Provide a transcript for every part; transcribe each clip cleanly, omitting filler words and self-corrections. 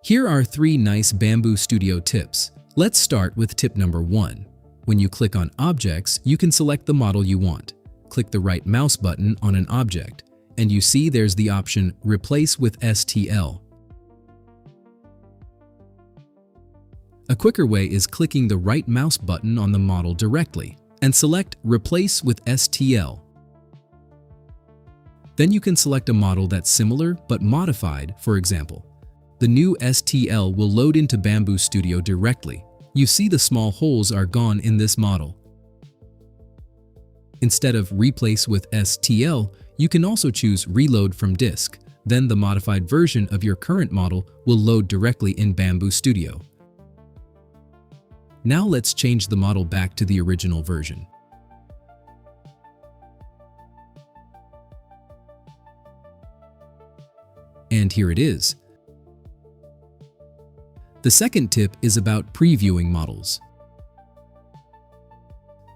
Here are 3 nice Bambu Studio tips. Let's start with tip number 1. When you click on Objects, you can select the model you want. Click the right mouse button on an object, and you see there's the option Replace with STL. A quicker way is clicking the right mouse button on the model directly and select Replace with STL. Then you can select a model that's similar but modified. For example, the new STL will load into Bambu Studio directly. You see the small holes are gone in this model. Instead of Replace with STL, you can also choose Reload from disk. Then the modified version of your current model will load directly in Bambu Studio. Now let's change the model back to the original version. And here it is. The second tip is about previewing models.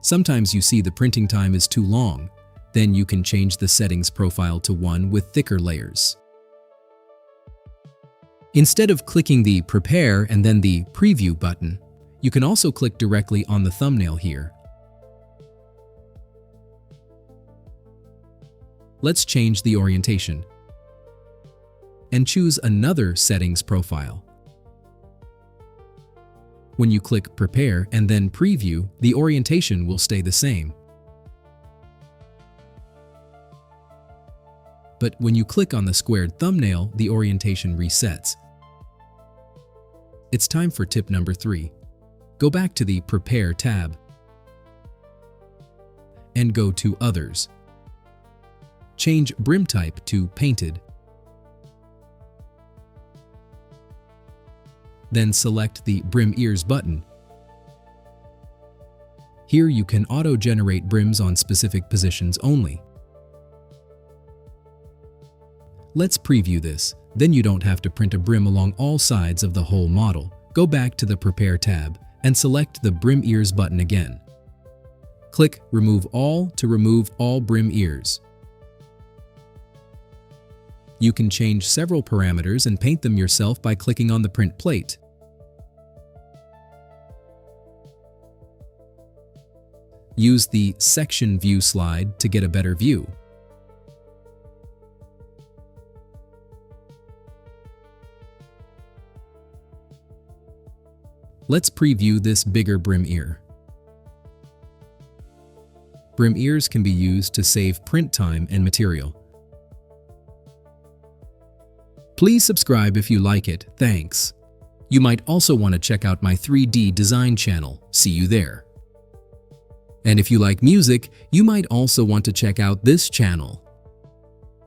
Sometimes you see the printing time is too long. Then you can change the settings profile to one with thicker layers. Instead of clicking the Prepare and then the Preview button, you can also click directly on the thumbnail here. Let's change the orientation and choose another settings profile. When you click Prepare and then Preview, the orientation will stay the same. But when you click on the squared thumbnail, the orientation resets. It's time for tip number 3. Go back to the Prepare tab and go to Others. Change brim type to Painted. Then select the Brim Ears button. Here you can auto-generate brims on specific positions only. Let's preview this, then you don't have to print a brim along all sides of the whole model. Go back to the Prepare tab and select the Brim Ears button again. Click Remove All to remove all brim ears. You can change several parameters and paint them yourself by clicking on the print plate. Use the Section View slide to get a better view. Let's preview this bigger brim ear. Brim ears can be used to save print time and material. Please subscribe if you like it. Thanks. You might also want to check out my 3D design channel. See you there. And if you like music, you might also want to check out this channel.